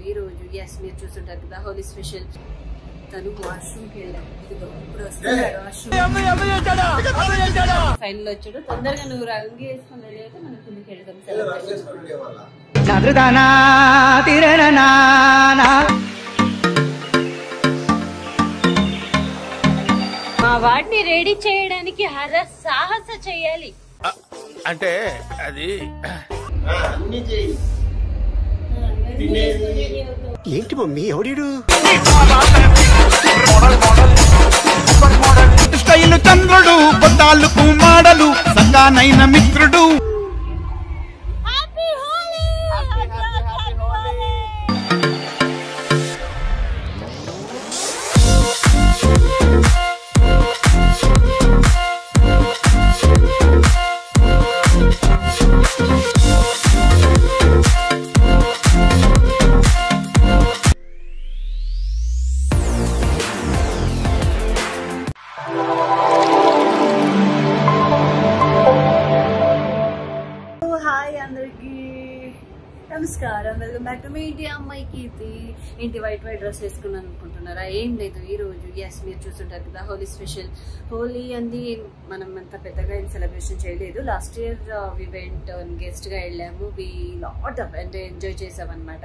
ఈ రోజు ఎస్ మీరు చూస్తుంటారు కదా హోలీ స్పెషల్. తను వాష్రూమ్కి వెళ్ళాడు, ఇదిగో ఇప్పుడు వస్తున్నాడు వాష్రూమ్. ఫైనల్ వచ్చాడు. తొందరగా నువ్వు రంగు వేసుకొని రెడీ అయితే మనం కిందకి వెళ్తాం. మా వాడిని రెడీ చేయడానికి హర సాహస చేయాలి. అంటే అది ఏంటి మమ్మీ ఎవడీడు స్టైలు చంద్రుడు బొద్దాలు కుమాడలు సంగానైన మిత్రుడు. నమస్కారం, వెల్కమ్ బ్యాక్ టు మీ ఇంటి అమ్మాయి కీర్తి. ఏంటి వైట్ డ్రెస్ వేసుకున్నాను అనుకుంటున్నారా? ఏం లేదు, ఈ రోజు ఎస్ మీరు చూస్తుంటారు కదా హోలీ స్పెషల్. హోలీ అంది మనం అంత పెద్దగా ఏం సెలబ్రేషన్ చేయలేదు. లాస్ట్ ఇయర్ వి వెంట్ గెస్ట్గా వెళ్ళాము. వి లాట్ ఆఫ్ అంటే ఎంజాయ్ చేసామన్నమాట.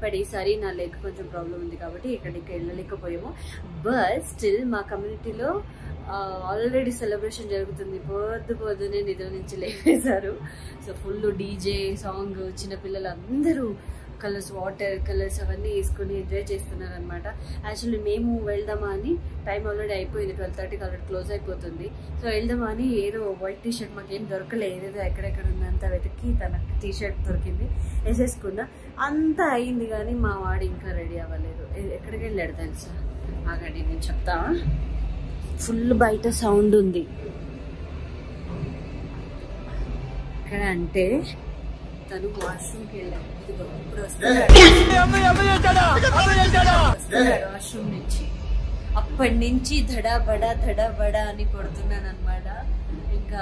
బట్ ఈసారి నా లెగ్ కొంచెం ప్రాబ్లం ఉంది కాబట్టి ఇక్కడికి వెళ్ళలేకపోయాము. బట్ స్టిల్ మా కమ్యూనిటీలో ఆల్రెడీ సెలబ్రేషన్ జరుగుతుంది. పొద్దునే నిద్ర నుంచి లేవేశారు. సో ఫుల్ డీజే సాంగ్, చిన్నపిల్లలు అందరూ కలర్స్, వాటర్ కలర్స్ అవన్నీ వేసుకొని ఎంజాయ్ చేస్తున్నారు అనమాట. యాక్చువల్లీ మేము వెళ్దామా అని, టైం ఆల్రెడీ అయిపోయింది, 12:30కి ఆల్రెడీ క్లోజ్ అయిపోతుంది. సో వెళ్దామా అని ఏదో వైట్ టీషర్ట్ మాకేం దొరకలేదు, ఏదేదో ఎక్కడెక్కడ ఉందంత వెతికి తన టీషర్ట్ దొరికింది, వేసేసుకున్నా. అంతా అయింది కానీ మా వాడు ఇంకా రెడీ అవ్వలేదు. ఎక్కడికి వెళ్ళాడు తెలుసా? ఆగండి నేను చెప్తా. ఫుల్ బయట సౌండ్ ఉంది. ఎక్కడ అంటే తను వాష్రూమ్కి వెళ్ళాడు, ఇదిగో ఇప్పుడు వస్తున్నాడు వాష్రూమ్ నుంచి. అప్పటి నుంచి ధడా బడా అని కొడుతున్నాను అనమాట. ఇంకా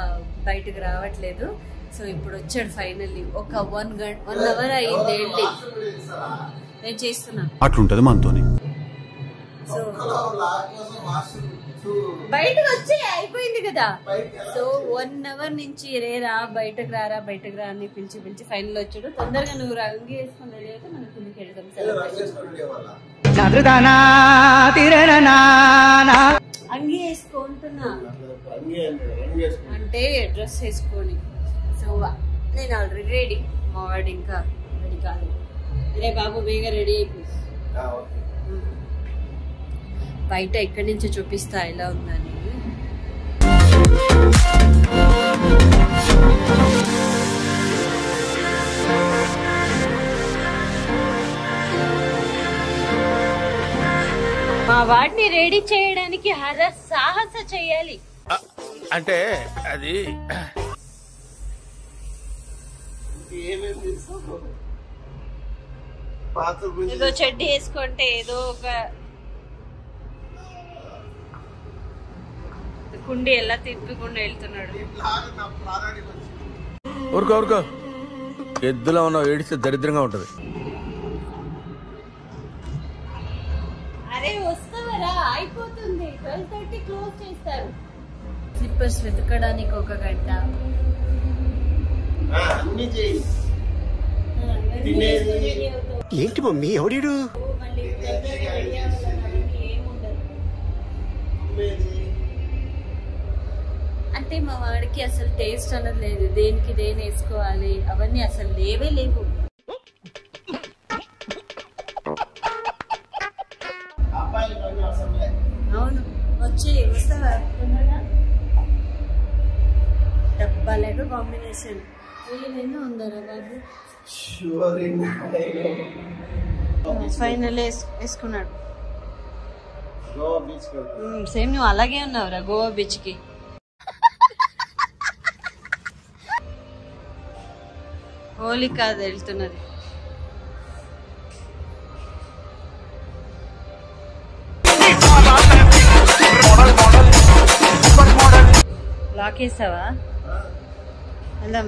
బయటకు రావట్లేదు. సో ఇప్పుడు వచ్చాడు ఫైనల్లీ. ఒక 1 అవర్ అయింది వెళ్ళి. నేను చేస్తున్నా అట్లుంటది మనతోని. సో బయటకు వచ్చి అయిపోయింది కదా. సో 1 అవర్ నుంచి రేరా బయటకు రా అని పిలిచి ఫైనల్ వచ్చాడు. తొందరగా నువ్వు రంగు వేసుకొని రెడీ అయితే మనం కిందకి వెళ్తాం. అంగి వేసుకుంటున్నా అంటే డ్రెస్ వేసుకొని. సో నేను ఆల్రెడీ రెడీ, మా వాడు ఇంకా రెడీ కాలేదు. రే బాబు బేగా రెడీ అయిపోయి బయట ఎక్కడి నుంచి చూపిస్తా ఎలా ఉందని. మా వాడిని రెడీ చేయడానికి హర సాహస చేయాలి. అంటే అది ఏదో చెడ్డీ వేసుకుంటే ఏదో ఒక కుండి ఎలా తిప్పుకుండా వెళ్తున్నాడు. ఊరుకో ఎద్దులో ఉన్న ఏడిస్తే దరిద్రంగా ఉంటది. అరే వస్తావరా, అయిపోతుంది, 12:30 క్లోజ్ చేస్తారు. స్లిప్పర్స్ వెతకడానికి 1 గంట. ఏంటి మమ్మీ ఎవడీడు అంటే మా వాడికి అసలు టేస్ట్ అన్నది లేదు. దేనికి దేని వేసుకోవాలి అవన్నీ అసలు లేవు. అవును వస్తావా? డబ్బాలకు కాంబినేషన్ ఏమైనా ఉందరా బాబు? ఫైనల్ వేసుకున్నాడు. సేమ్ నువ్వు అలాగే ఉన్నావురా గోవా బీచ్ కి. హోలీ కాదు వెళ్తున్నది. లాక్ వేసావా? వెళ్దాం.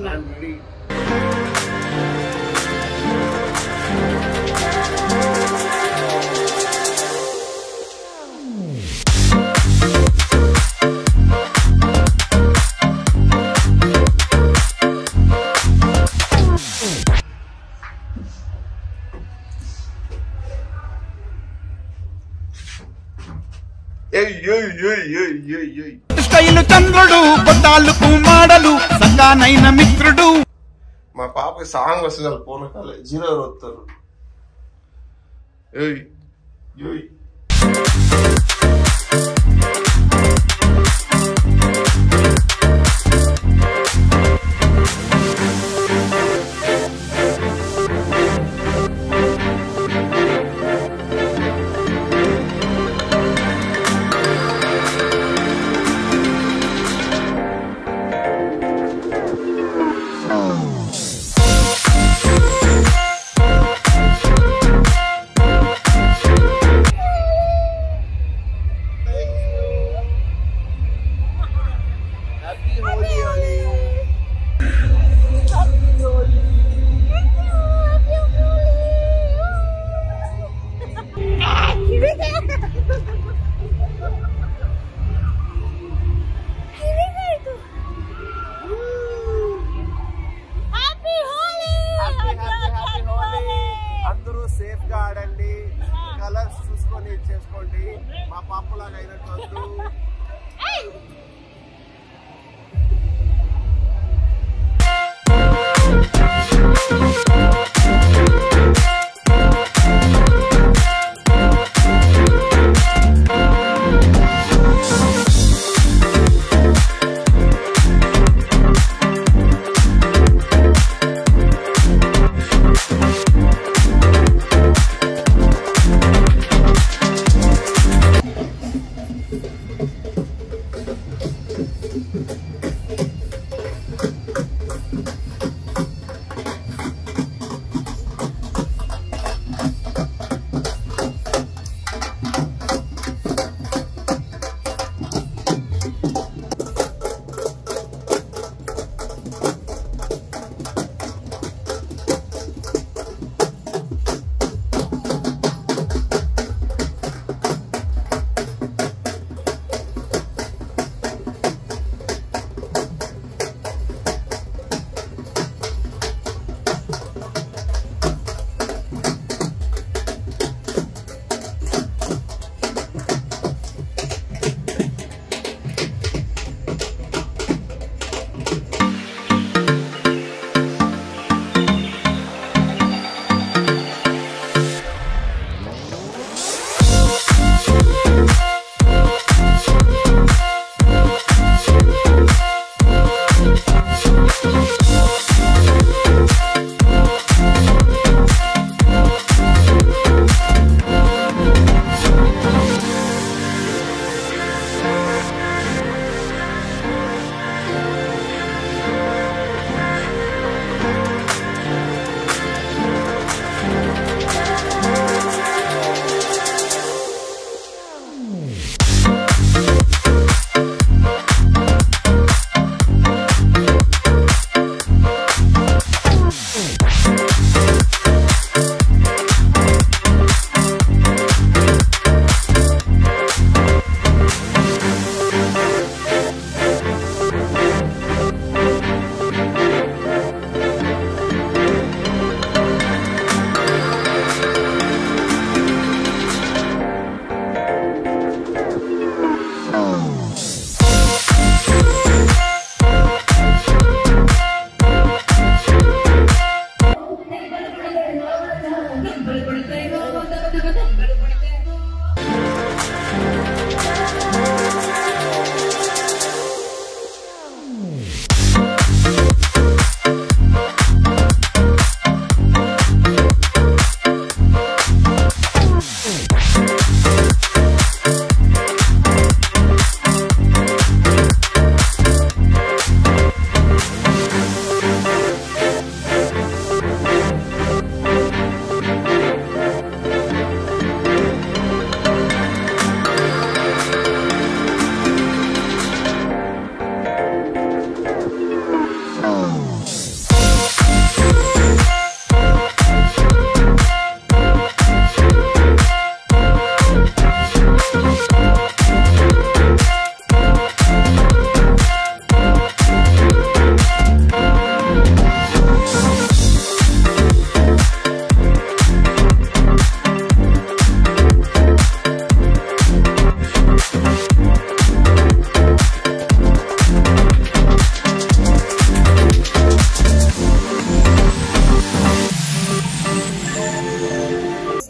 స్టైలు చంద్రుడు కొట్టాలకు మాడలు సగానైన మిత్రుడు. మా పాపకి సాంగ్ వస్తుంది వాళ్ళు పూనకాలే 0 వస్తారు. అందరూ సేఫ్ గా ఆడండి, కలర్స్ చూసుకొని చేసుకోండి, మా పాపలాగా అయినట్టు.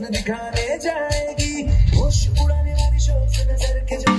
हुस्न दिखाने जाएगी, होश उड़ाने वाली शौक से नजर के जो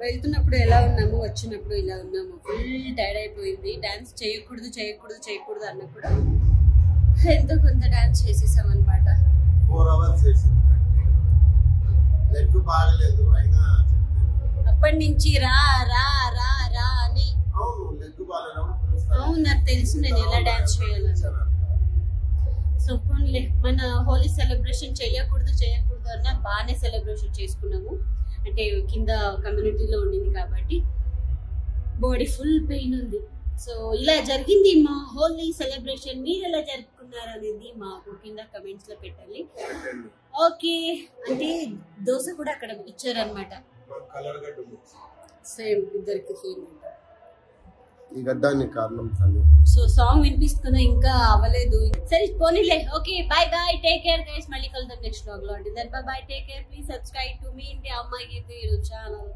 వెళ్తున్నప్పుడు ఎలా ఉన్నాము, వచ్చినప్పుడు ఇలా ఉన్నాము. ఫుల్ టైర్డ్ అయిపోయింది. డాన్స్ చేయకూడదు చేయకూడదు చేయకూడదు అన్న కూడా ఎంతో కొంత డాన్స్ చేసేసాం అనమాట. 4 hours చేసింది. లెగ్ బాగలేదు అయినా అప్పటి నుంచి రా రా రా రా అని. అవును లెగ్ బాగలేనప్పుడు అవును నాకు తెలుసు నేను ఎలా డాన్స్ చేయాలని. సో పోన్లే, మన హోలీ సెలబ్రేషన్ చేయకూడదు అన్న బాగానే సెలబ్రేషన్ చేసుకున్నాము. అంటే కింద కమ్యూనిటీలో ఉండింది కాబట్టి బాడీ ఫుల్ పెయిన్ ఉంది. సో ఇలా జరిగింది మా హోలీ సెలబ్రేషన్. మీరు ఎలా జరుపుకున్నారు అనేది మాకు కింద కమెంట్స్ లో పెట్టాలి. ఓకే, అంటే దోశ కూడా అక్కడ ఇచ్చారనమాట. సేమ్ ఇద్దరికి సేమ్. ఈ గడ్డానికి కారణం తను. సో సాంగ్ వినిపిస్తుందా? ఇంకా అవ్వలేదు. సరే పోనీలే. Okay bye bye, take care guys. మళ్ళీ కలుద్దాం నెక్స్ట్ వ్లాగ్ లో. అంటే bye, take care. Please subscribe to మీ ఇంటి అమ్మాయి ఛానల్.